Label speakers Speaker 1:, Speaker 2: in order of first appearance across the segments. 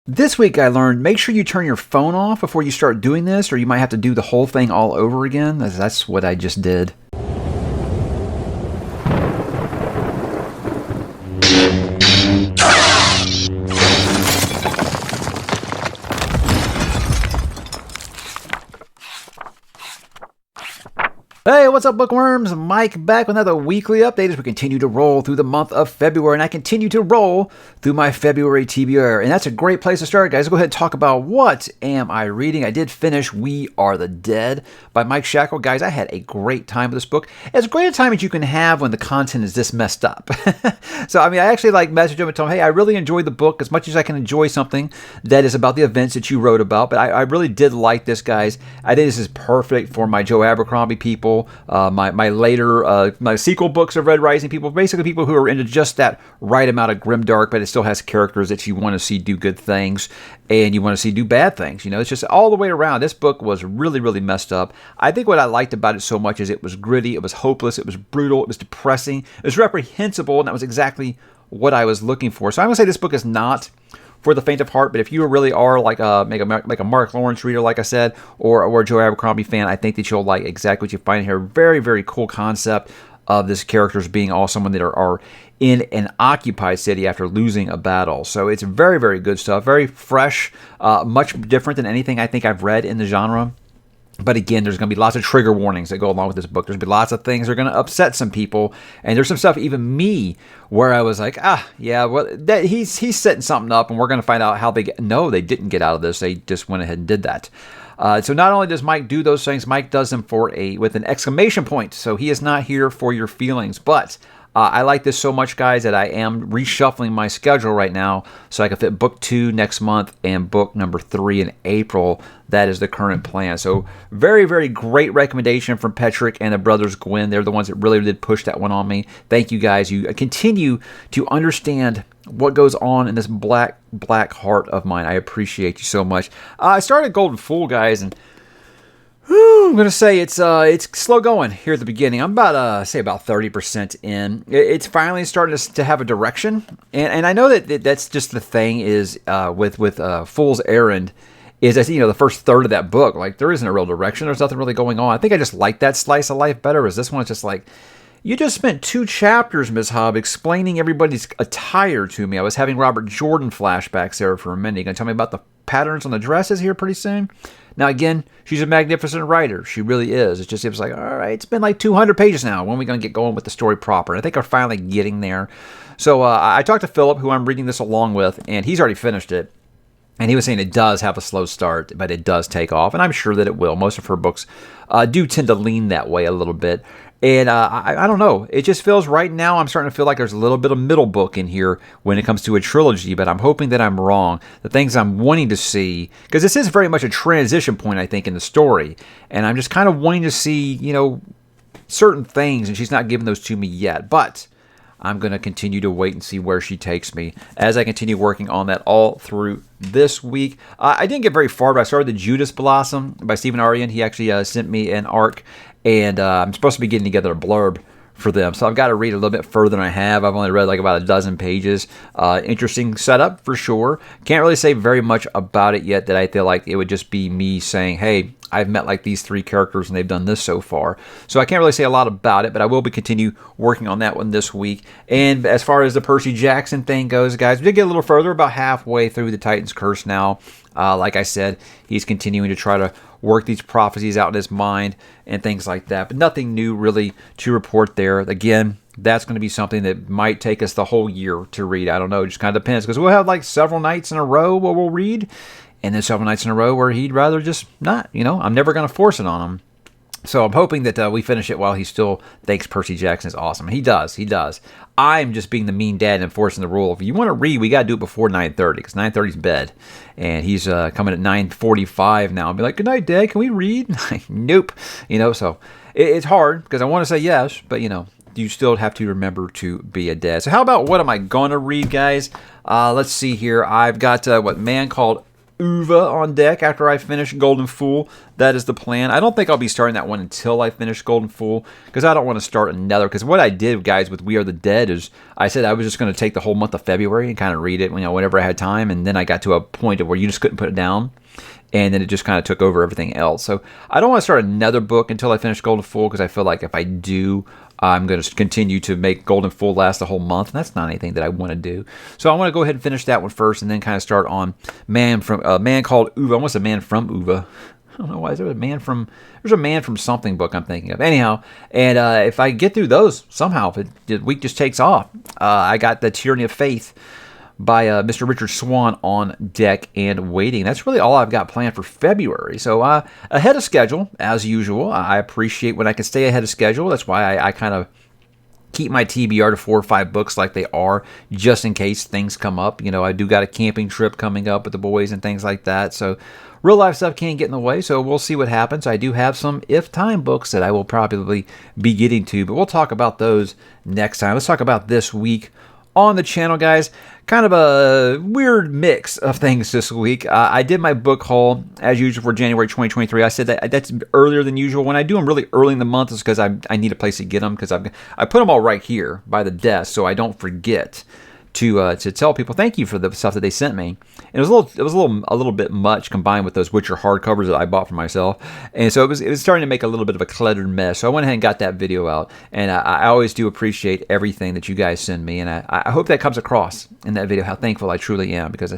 Speaker 1: This week I learned make sure you turn your phone off before you start doing this, or you might have to do the whole thing all over again. That's what I just did. Hey, what's up, bookworms? Mike back with another weekly update as we continue to roll through the month of February, and I continue to roll through my February TBR, and that's a great place to start, guys. Let's go ahead and talk about what am I reading. I did finish We Are the Dead by Mike Shackle. Guys, I had a great time with this book. As great a time as you can have when the content is this messed up. So, I actually messaged him and told him, hey, I really enjoyed the book as much as I can enjoy something that is about the events that you wrote about, but I really did like this, guys. I think this is perfect for my Joe Abercrombie people. My later my sequel books of Red Rising people, basically people who are into just that right amount of grimdark, but it still has characters that you want to see do good things and you want to see do bad things. You know, it's just all the way around. This book was really, really messed up. I think what I liked about it so much is it was gritty, it was hopeless, it was brutal, it was depressing, it was reprehensible, and that was exactly what I was looking for. So I'm going to say this book is not for the faint of heart, but if you really are like a Mark Lawrence reader, like I said, or a Joe Abercrombie fan, I think that you'll like exactly what you find here. Very, very cool concept of this characters being all someone that are in an occupied city after losing a battle. So it's very, very good stuff. Very fresh, much different than anything I think I've read in the genre. But again, there's going to be lots of trigger warnings that go along with this book. There's going to be lots of things that are going to upset some people. And there's some stuff, even me, where I was like, yeah, well, he's setting something up, and we're going to find out how they get. No, they didn't get out of this. They just went ahead and did that. So not only does Mike do those things, Mike does them with an exclamation point. So he is not here for your feelings. But I like this so much, guys, that I am reshuffling my schedule right now so I can fit book 2 next month and book number 3 in April. That is the current plan. So very, very great recommendation from Petrick and the brothers Gwynn. They're the ones that really did push that one on me. Thank you, guys. You continue to understand what goes on in this black heart of mine. I appreciate you so much. I started Golden Fool, guys, and I'm going to say it's slow going here at the beginning. I'm about 30% in. It's finally starting to have a direction, and I know that's just the thing is with Fool's Errand is I think the first third of that book, like there isn't a real direction. There's nothing really going on. I think I just like that slice of life better. As this one is just like, you just spent 2 chapters, Ms. Hobb, explaining everybody's attire to me. I was having Robert Jordan flashbacks there for a minute. You gonna tell me about the patterns on the dresses here pretty soon? Now, again, she's a magnificent writer. She really is. It was like, all right, it's been like 200 pages now. When are we going to get going with the story proper? And I think we're finally getting there. So I talked to Philip, who I'm reading this along with, and he's already finished it. And he was saying it does have a slow start, but it does take off. And I'm sure that it will. Most of her books do tend to lean that way a little bit. And I don't know. It just feels right now, I'm starting to feel like there's a little bit of middle book in here when it comes to a trilogy, but I'm hoping that I'm wrong. The things I'm wanting to see, because this is very much a transition point, I think, in the story. And I'm just kind of wanting to see, certain things, and she's not giving those to me yet. But I'm going to continue to wait and see where she takes me as I continue working on that all through this week. I didn't get very far, but I started the Judas Blossom by Stephen Aryan. He actually sent me an arc, and I'm supposed to be getting together a blurb for them. So I've got to read a little bit further than I have. I've only read like about a dozen pages. Interesting setup for sure. Can't really say very much about it yet that I feel like it would just be me saying, hey, I've met like these 3 characters and they've done this so far. So I can't really say a lot about it, but I will be continue working on that one this week. And as far as the Percy Jackson thing goes, guys, we did get a little further, about halfway through the Titan's Curse now. Like I said, he's continuing to try to work these prophecies out in his mind and things like that. But nothing new really to report there. Again, that's going to be something that might take us the whole year to read. I don't know. It just kind of depends, because we'll have like several nights in a row where we'll read, and then several nights in a row where he'd rather just not. I'm never going to force it on him. So I'm hoping that we finish it while he still thinks Percy Jackson is awesome. He does. I'm just being the mean dad and enforcing the rule. If you want to read, we got to do it before 9:30, because 9:30 is bed. And he's coming at 9:45 now. I'll be like, good night, Dad. Can we read? Nope. So it's hard, because I want to say yes, but, you still have to remember to be a dad. So how about what am I going to read, guys? Let's see here. I've got Man Called Uva on deck after I finish Golden Fool. That is the plan. I don't think I'll be starting that one until I finish Golden Fool, because I don't want to start another. Because what I did, guys, with We Are the Dead is I said I was just going to take the whole month of February and kind of read it, whenever I had time, and then I got to a point of where you just couldn't put it down. And then it just kind of took over everything else. So I don't want to start another book until I finish Golden Fool, because I feel like if I do, I'm going to continue to make Golden Fool last the whole month. And that's not anything that I want to do. So I want to go ahead and finish that one first, and then kind of start on Man Called Uva. Almost a Man from Uva. I don't know why. There's a Man from something book I'm thinking of. Anyhow, and if I get through those somehow, if the week just takes off, I got The Tyranny of Faith by Mr. Richard Swan on deck and waiting. That's really all I've got planned for February. So ahead of schedule, as usual. I appreciate when I can stay ahead of schedule. That's why I kind of keep my TBR to 4 or 5 books like they are, just in case things come up. I do got a camping trip coming up with the boys and things like that. So real life stuff can't get in the way, so we'll see what happens. I do have some If Time books that I will probably be getting to, but we'll talk about those next time. Let's talk about this week on the channel, guys. Kind of a weird mix of things this week. I did my book haul, as usual, for January 2023. I said that's earlier than usual. When I do them really early in the month, it's because I need a place to get them, because I put them all right here by the desk so I don't forget to tell people thank you for the stuff that they sent me. And it was a little bit much combined with those Witcher hardcovers that I bought for myself, and so it was starting to make a little bit of a cluttered mess. So I went ahead and got that video out, and I always do appreciate everything that you guys send me, and I hope that comes across in that video how thankful I truly am, because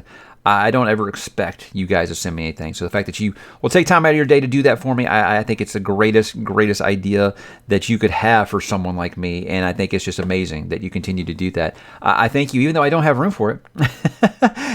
Speaker 1: I don't ever expect you guys to send me anything. So the fact that you will take time out of your day to do that for me, I think it's the greatest idea that you could have for someone like me. And I think it's just amazing that you continue to do that. I thank you, even though I don't have room for it.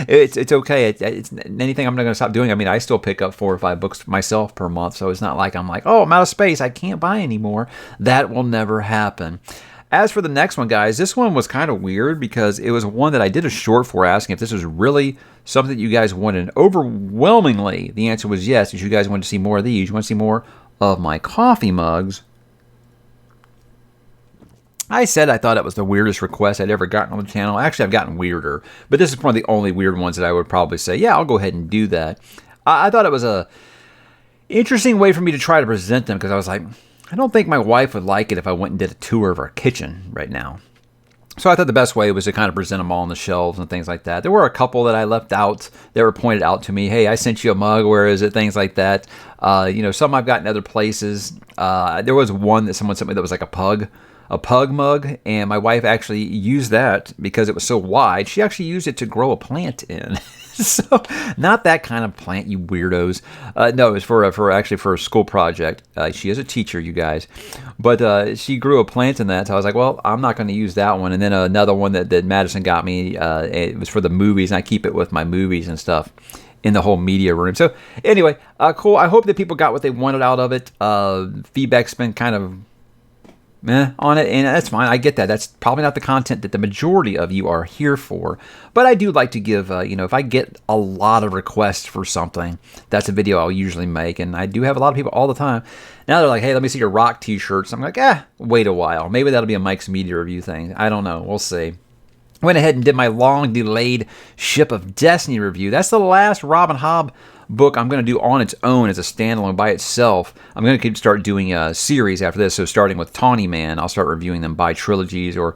Speaker 1: It's okay. It's anything I'm not going to stop doing. I mean, I still pick up 4 or 5 books myself per month. So it's not like I'm like, oh, I'm out of space, I can't buy anymore. That will never happen. As for the next one, guys, this one was kind of weird because it was one that I did a short for, asking if this was really something that you guys wanted. And overwhelmingly, the answer was yes, because you guys wanted to see more of these. You want to see more of my coffee mugs. I said I thought it was the weirdest request I'd ever gotten on the channel. Actually, I've gotten weirder, but this is one of the only weird ones that I would probably say, yeah, I'll go ahead and do that. I thought it was a interesting way for me to try to present them, because I was like, I don't think my wife would like it if I went and did a tour of our kitchen right now. So I thought the best way was to kind of present them all on the shelves and things like that. There were a couple that I left out that were pointed out to me. Hey, I sent you a mug. Where is it? Things like that. Some I've gotten other places. There was one that someone sent me that was like a pug mug, and my wife actually used that because it was so wide. She actually used it to grow a plant in. So, not that kind of plant, you weirdos. No, it's for a school project. She is a teacher, you guys. But she grew a plant in that, so I was like, well, I'm not going to use that one. And then another one that Madison got me, it was for the movies, and I keep it with my movies and stuff in the whole media room. So, anyway, cool. I hope that people got what they wanted out of it. Feedback's been kind of on it, and that's fine. I get that. That's probably not the content that the majority of you are here for, but I do like to give, if I get a lot of requests for something, that's a video I'll usually make, and I do have a lot of people all the time. Now they're like, hey, let me see your rock t-shirts. I'm like, wait a while. Maybe that'll be a Mike's Media Review thing. I don't know. We'll see. Went ahead and did my long-delayed Ship of Destiny review. That's the last Robin Hobb book I'm going to do on its own as a standalone by itself. I'm going to start doing a series after this. So starting with Tawny Man, I'll start reviewing them by trilogies or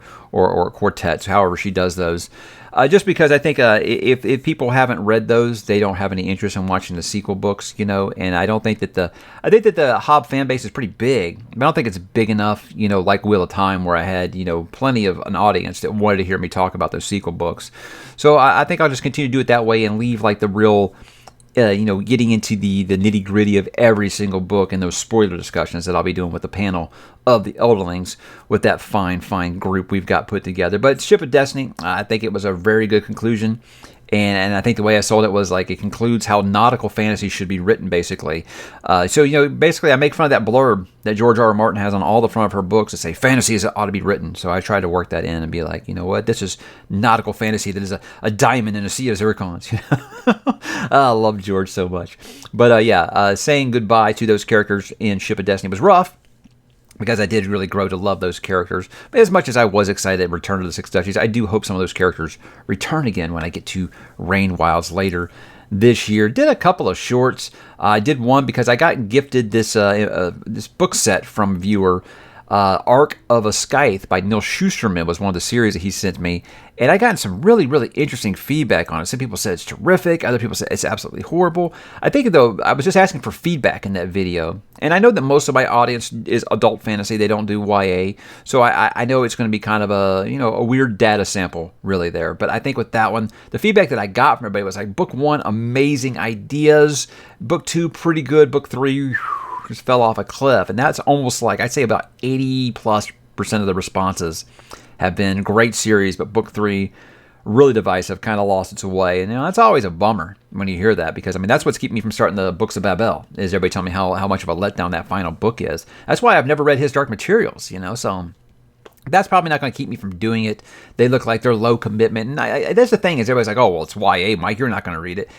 Speaker 1: quartets, however she does those. Just because I think if people haven't read those, they don't have any interest in watching the sequel books, and I don't think that the Hobb fan base is pretty big, but I don't think it's big enough, like Wheel of Time, where I had, plenty of an audience that wanted to hear me talk about those sequel books. So I think I'll just continue to do it that way and leave like the real getting into the nitty gritty of every single book and those spoiler discussions that I'll be doing with the panel of the Elderlings with that fine group we've got put together. But Ship of Destiny, I think it was a very good conclusion. And I think the way I sold it was like it concludes how nautical fantasy should be written, basically. Basically I make fun of that blurb that George R. R. Martin has on all the front of her books that say fantasy ought to be written. So I try to work that in and be like, you know what, this is nautical fantasy that is a diamond in a sea of zircons. I love George so much. But saying goodbye to those characters in Ship of Destiny was rough, because I did really grow to love those characters. But as much as I was excited at Return to the Six Duchies, I do hope some of those characters return again when I get to Rain Wilds later this year. Did a couple of shorts. I did one because I got gifted this this book set from a viewer. Arc of a Scythe by Neil Shusterman was one of the series that he sent me, and I got some really, really interesting feedback on it. Some people said it's terrific, other people said it's absolutely horrible. I think, though, I was just asking for feedback in that video, and I know that most of my audience is adult fantasy. They don't do YA, so I know it's going to be kind of a weird data sample, really, there. But I think with that one, the feedback that I got from everybody was like, book 1, amazing ideas, book 2, pretty good, book 3, just fell off a cliff. And that's almost like, I'd say about 80+% of the responses have been great series, but book 3 really divisive, kind of lost its way. And that's always a bummer when you hear that, because that's what's keeping me from starting the Books of Babel, is everybody telling me how much of a letdown that final book is. That's why I've never read his Dark Materials, so that's probably not going to keep me from doing it. They look like they're low commitment. And that's the thing, is everybody's like, oh, well, it's YA, Mike, you're not going to read it.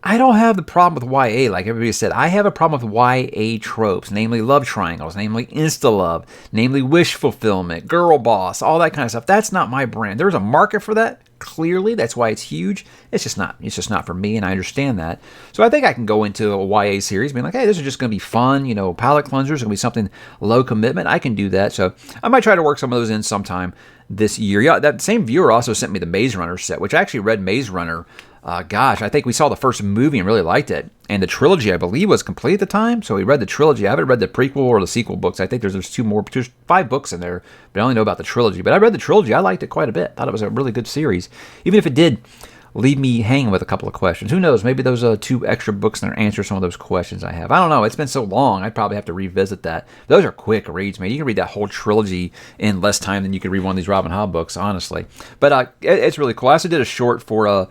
Speaker 1: I don't have the problem with YA, like everybody said. I have a problem with YA tropes, namely love triangles, namely insta-love, namely wish fulfillment, girl boss, all that kind of stuff. That's not my brand. There's a market for that, clearly. That's why it's huge. It's just not for me, and I understand that. So I think I can go into a YA series being like, hey, this is just going to be fun, palate cleansers, going to be something low commitment. I can do that. So I might try to work some of those in sometime this year. Yeah, that same viewer also sent me the Maze Runner set, which I actually read Maze Runner. I think we saw the first movie and really liked it. And the trilogy, I believe, was complete at the time. So we read the trilogy. I haven't read the prequel or the sequel books. I think there's 2 more. There's 5 books in there, but I only know about the trilogy. But I read the trilogy. I liked it quite a bit. Thought it was a really good series. Even if it did leave me hanging with a couple of questions. Who knows? Maybe those 2 extra books there answer some of those questions I have. I don't know. It's been so long. I'd probably have to revisit that. Those are quick reads, man. You can read that whole trilogy in less time than you could read one of these Robin Hood books, honestly. But it's really cool. I also did a short for a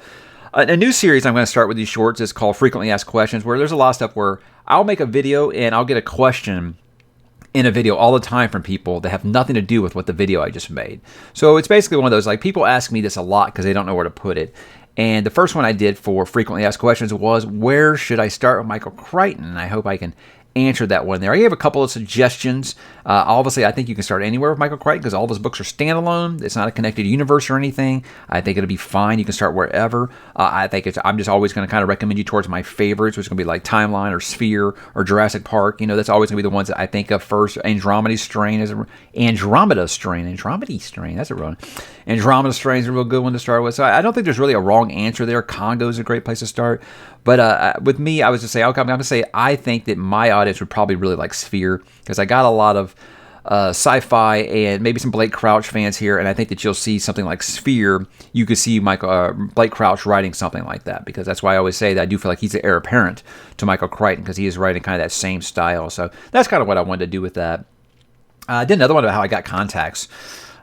Speaker 1: new series I'm going to start with these shorts is called Frequently Asked Questions, where there's a lot of stuff where I'll make a video and I'll get a question in a video all the time from people that have nothing to do with what the video I just made. So it's basically one of those, like, people ask me this a lot because they don't know where to put it. And the first one I did for Frequently Asked Questions was, where should I start with Michael Crichton? And I hope I can answer that one there. I gave a couple of suggestions. Obviously, I think you can start anywhere with Michael Crichton because all of his books are standalone. It's not a connected universe or anything. I think it'll be fine. You can start wherever. I'm just always going to kind of recommend you towards my favorites, which is going to be like Timeline or Sphere or Jurassic Park. That's always going to be the ones that I think of first. Andromeda Strain. That's a one. Andromeda Strain is a real good one to start with. So I don't think there's really a wrong answer there. Congo is a great place to start. But with me, I was just saying, okay, I'm going to say I think that my audience would probably really like Sphere because I got a lot of sci-fi and maybe some Blake Crouch fans here, and I think that you'll see something like Sphere. You could see Blake Crouch writing something like that, because that's why I always say that I do feel like he's the heir apparent to Michael Crichton because he is writing kind of that same style. So that's kind of what I wanted to do with that. I did another one about how I got contacts.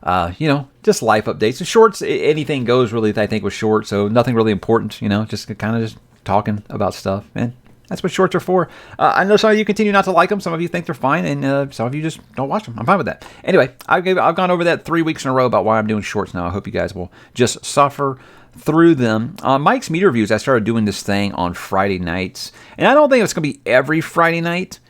Speaker 1: Just life updates. And shorts, anything goes really, I think, with shorts, so nothing really important, just kind of just talking about stuff, and that's what shorts are for. I know some of you continue not to like them. Some of you think they're fine, and some of you just don't watch them. I'm fine with that. Anyway, I've gone over that 3 weeks in a row about why I'm doing shorts now. I hope you guys will just suffer through them. Mike's Media Reviews, I started doing this thing on Friday nights, and I don't think it's going to be every Friday night,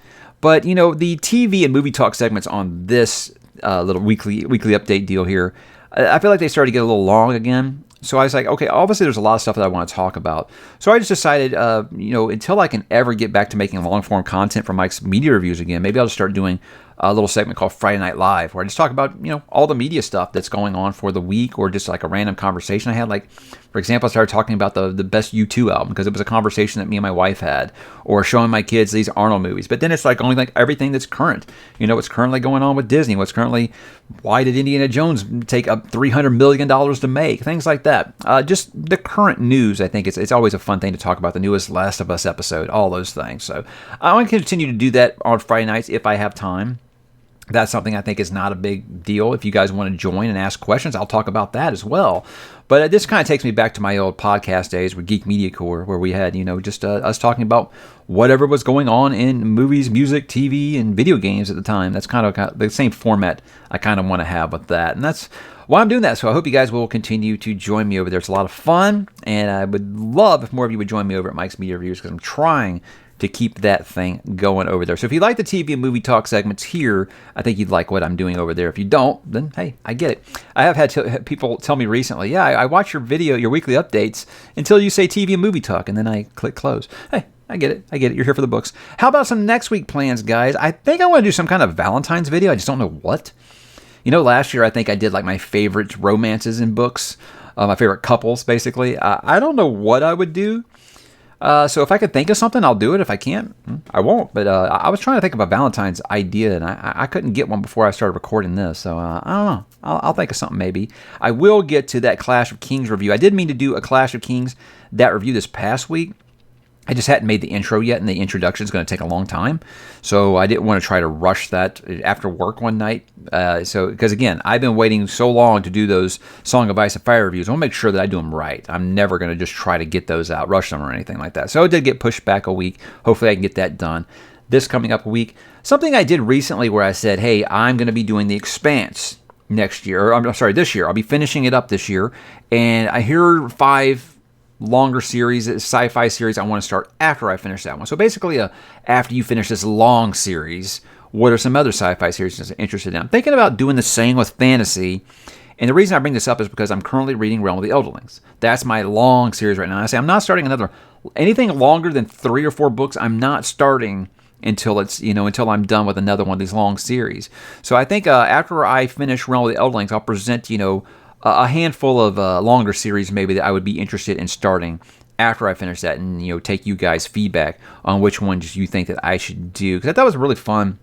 Speaker 1: but, the TV and movie talk segments on this little weekly update deal here, I feel like they started to get a little long again. So I was like, okay, obviously there's a lot of stuff that I want to talk about. So I just decided, until I can ever get back to making long-form content for Mike's Media Reviews again, maybe I'll just start doing a little segment called Friday Night Live, where I just talk about, all the media stuff that's going on for the week, or just like a random conversation I had. Like, for example, I started talking about the best U2 album because it was a conversation that me and my wife had, or showing my kids these Arnold movies. But then it's like only like everything that's current. What's currently going on with Disney, why did Indiana Jones take up $300 million to make? Things like that. Just the current news, I think it's always a fun thing to talk about. The newest Last of Us episode, all those things. So I want to continue to do that on Friday nights if I have time. That's something I think is not a big deal. If you guys want to join and ask questions, I'll talk about that as well. But this kind of takes me back to my old podcast days with Geek Media Corps, where we had, just us talking about whatever was going on in movies, music, TV, and video games at the time. That's kind of the same format I kind of want to have with that. And that's why I'm doing that. So I hope you guys will continue to join me over there. It's a lot of fun, and I would love if more of you would join me over at Mike's Media Reviews, because I'm trying to keep that thing going over there. So if you like the TV and movie talk segments here, I think you'd like what I'm doing over there. If you don't, then hey, I get it. I have had people tell me recently, yeah, I watch your weekly updates until you say TV and movie talk, and then I click close. Hey, I get it. You're here for the books. How about some next week plans, guys? I think I want to do some kind of Valentine's video. I just don't know what. Last year I think I did like my favorite romances in books, my favorite couples, basically. I don't know what I would do. So if I could think of something, I'll do it. If I can't, I won't. But I was trying to think of a Valentine's idea, and I couldn't get one before I started recording this. So I don't know. I'll think of something maybe. I will get to that Clash of Kings review. I did mean to do a Clash of Kings, that review this past week. I just hadn't made the intro yet, and the introduction is going to take a long time. So I didn't want to try to rush that after work one night. Because again, I've been waiting so long to do those Song of Ice and Fire reviews. I want to make sure that I do them right. I'm never going to just try to get those out, rush them or anything like that. So it did get pushed back a week. Hopefully I can get that done this coming up week. Something I did recently where I said, hey, I'm going to be doing The Expanse next year. This year. I'll be finishing it up this year. And I hear 5 longer series, sci-fi series I want to start after I finish that one. So basically, after you finish this long series, what are some other sci-fi series you're interested in? I'm thinking about doing the same with fantasy. And the reason I bring this up is because I'm currently reading Realm of the Elderlings. That's my long series right now. I say I'm not starting anything longer than 3 or 4 books. I'm not starting until until I'm done with another one of these long series. So I think after I finish Realm of the Elderlings, I'll present, a handful of longer series maybe that I would be interested in starting after I finish that, and take you guys' feedback on which ones you think that I should do, because I thought it was a really fun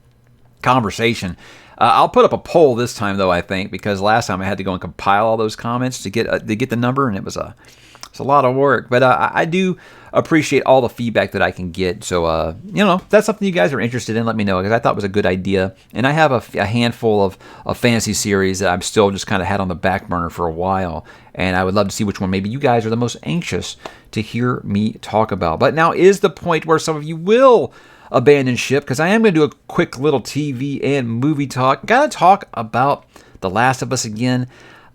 Speaker 1: conversation. I'll put up a poll this time though, I think, because last time I had to go and compile all those comments to get the number, and it's a lot of work. But I do appreciate all the feedback that I can get. So, if that's something you guys are interested in, let me know, because I thought it was a good idea. And I have a handful of fantasy series that I'm still just kind of had on the back burner for a while. And I would love to see which one maybe you guys are the most anxious to hear me talk about. But now is the point where some of you will abandon ship, because I am going to do a quick little TV and movie talk. Got to talk about The Last of Us again.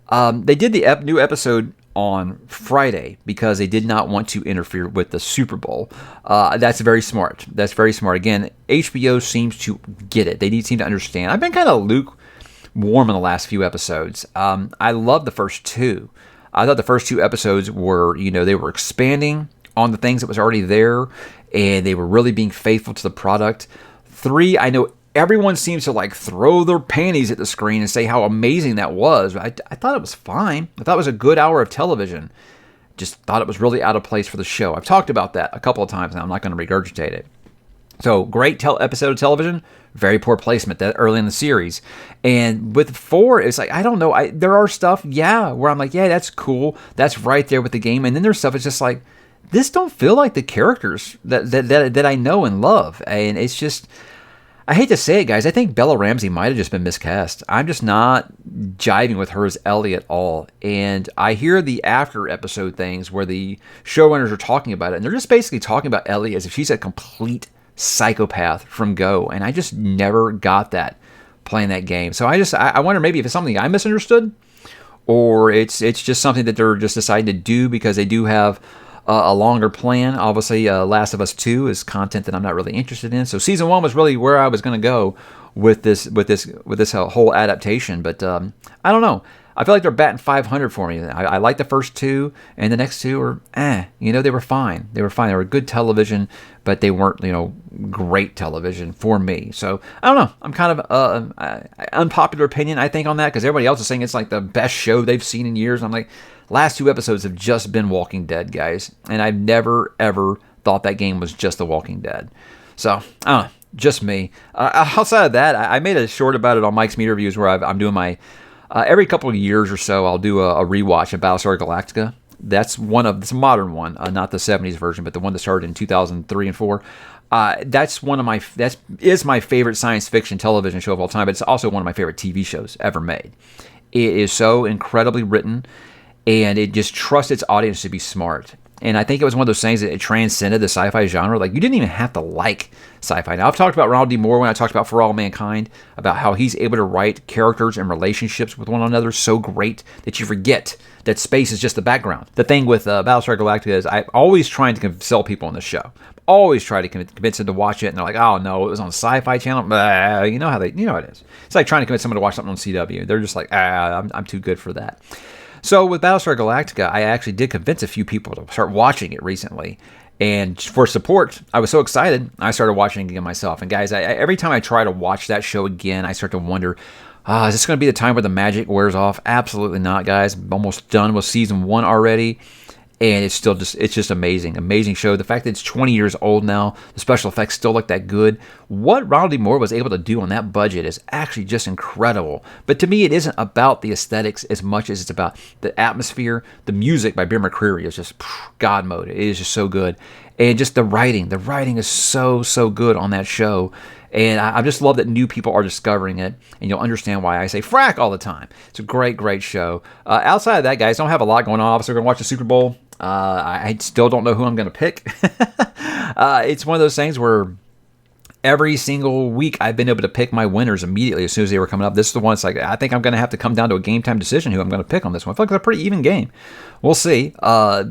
Speaker 1: They did the new episode on Friday because they did not want to interfere with the Super Bowl. That's very smart. Again, HBO seems to get it. They seem to understand. I've been kind of lukewarm in the last few episodes. I love the first 2. I thought the first 2 episodes were, they were expanding on the things that was already there, and they were really being faithful to the product. 3, I know everyone seems to throw their panties at the screen and say how amazing that was. I thought it was fine. I thought it was a good hour of television. Just thought it was really out of place for the show. I've talked about that a couple of times now. I'm not going to regurgitate it. So great episode of television, very poor placement that early in the series. And with 4, it's I don't know. There are stuff, where I'm yeah, that's cool. That's right there with the game. And then there's stuff, it's just this don't feel like the characters that I know and love. And it's just, I hate to say it, guys. I think Bella Ramsey might have just been miscast. I'm just not jiving with her as Ellie at all. And I hear the after episode things where the showrunners are talking about it, and they're just basically talking about Ellie as if she's a complete psychopath from go. And I just never got that playing that game. So I wonder maybe if it's something I misunderstood, or it's just something that they're just deciding to do because they do have a longer plan. Obviously, Last of Us 2 is content that I'm not really interested in. So season 1 was really where I was going to go with this whole adaptation. But I don't know. I feel like they're batting 500 for me. I like the first 2, and the next 2 are they were fine. They were good television, but they weren't great television for me. So I don't know. I'm kind of unpopular opinion, I think, on that, because everybody else is saying it's the best show they've seen in years. I'm last 2 episodes have just been Walking Dead, guys. And I've never, ever thought that game was just The Walking Dead. So, I don't know. Just me. Outside of that, I made a short about it on Mike's Media Reviews where I'm doing my... every couple of years or so, I'll do a rewatch of Battlestar Galactica. That's it's a modern one, not the 70s version, but the one that started in 2003 and 4. That is my favorite science fiction television show of all time, but it's also one of my favorite TV shows ever made. It is so incredibly written, and it just trusts its audience to be smart. And I think it was one of those things that it transcended the sci-fi genre. Like, you didn't even have to like sci-fi. Now, I've talked about Ronald D. Moore when I talked about For All Mankind, about how he's able to write characters and relationships with one another so great that you forget that space is just the background. The thing with Battlestar Galactica is I'm always trying to sell people on this show. Always try to convince them to watch it, and they're like, "Oh no, it was on the Sci-Fi Channel." Blah. You know how it is. It's like trying to convince someone to watch something on CW. They're just like, I'm too good for that." So with Battlestar Galactica, I actually did convince a few people to start watching it recently. And for support, I was so excited, I started watching it again myself. And guys, every time I try to watch that show again, I start to wonder, is this going to be the time where the magic wears off? Absolutely not, guys. I'm almost done with season 1 already. And it's just amazing. Amazing show. The fact that it's 20 years old now, the special effects still look that good. What Ronald D. Moore was able to do on that budget is actually just incredible. But to me, it isn't about the aesthetics as much as it's about the atmosphere. The music by Bear McCreary is just God mode. It is just so good. And just the writing. The writing is so good on that show. And I just love that new people are discovering it, and you'll understand why I say frack all the time. It's a great show. Outside of that, guys, don't have a lot going on. Obviously, we're going to watch the Super Bowl. I still don't know who I'm going to pick. It's one of those things where every single week I've been able to pick my winners immediately as soon as they were coming up. This is the one. It's like, I think I'm going to have to come down to a game time decision who I'm going to pick on this one. I feel like it's a pretty even game. We'll see.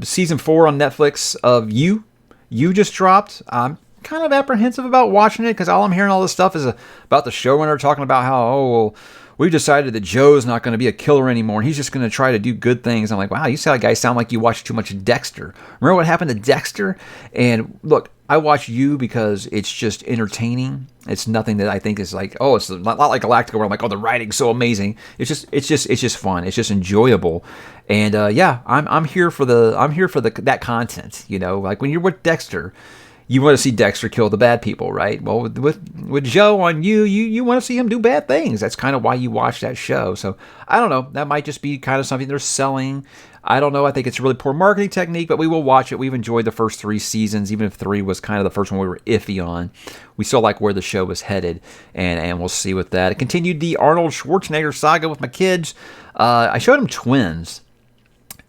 Speaker 1: Season 4 on Netflix of You just dropped. I'm kind of apprehensive about watching it because all I'm hearing all this stuff is about the showrunner talking about how, we've decided that Joe's not going to be a killer anymore and he's just going to try to do good things. I'm like, wow, you guys sound like you watch too much Dexter. Remember what happened to Dexter? And look, I watch You because it's just entertaining. It's nothing that I think is like, it's not like Galactica where I'm like, the writing's so amazing. It's just fun. It's just enjoyable. And I'm here for that content. You know, like when you're with Dexter, you want to see Dexter kill the bad people, right? Well, with Joe on you want to see him do bad things. That's kind of why you watch that show. So I don't know. That might just be kind of something they're selling. I don't know. I think it's a really poor marketing technique, but we will watch it. We've enjoyed the first 3 seasons, even if 3 was kind of the first one we were iffy on. We still like where the show was headed, and we'll see with that. I continued the Arnold Schwarzenegger saga with my kids. I showed him Twins.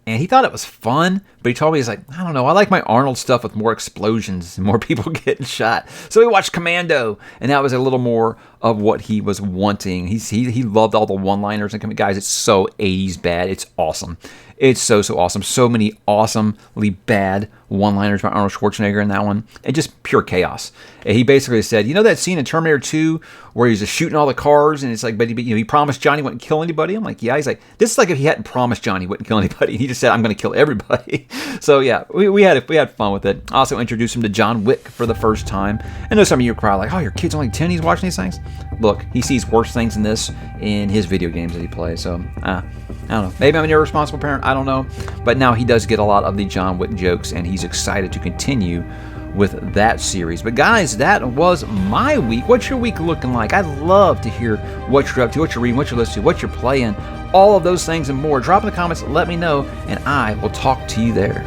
Speaker 1: And he thought it was fun, but he told me, he's like, I don't know, I like my Arnold stuff with more explosions and more people getting shot. So we watched Commando, and that was a little more of what he was wanting. He loved all the one-liners. And guys, it's so 80s bad. It's awesome. It's so awesome. So many awesosely bad one-liners by Arnold Schwarzenegger in that one. And just pure chaos. And he basically said, you know that scene in Terminator 2 where he's just shooting all the cars and it's like, but he promised Johnny wouldn't kill anybody? I'm like, yeah. He's like, this is like if he hadn't promised Johnny wouldn't kill anybody. He just said, I'm going to kill everybody. So yeah, we had fun with it. I also introduced him to John Wick for the first time. I know some of you are probably like, your kid's only 10, he's watching these things? Look, he sees worse things than this in his video games that he plays. So, I don't know. Maybe I'm an irresponsible parent. I don't know. But now he does get a lot of the John Wick jokes, and he's excited to continue with that series. But guys, that was my week. What's your week looking like? I'd love to hear what you're up to, what you're reading, what you're listening to, what you're playing, all of those things and more. Drop in the comments, let me know, and I will talk to you there.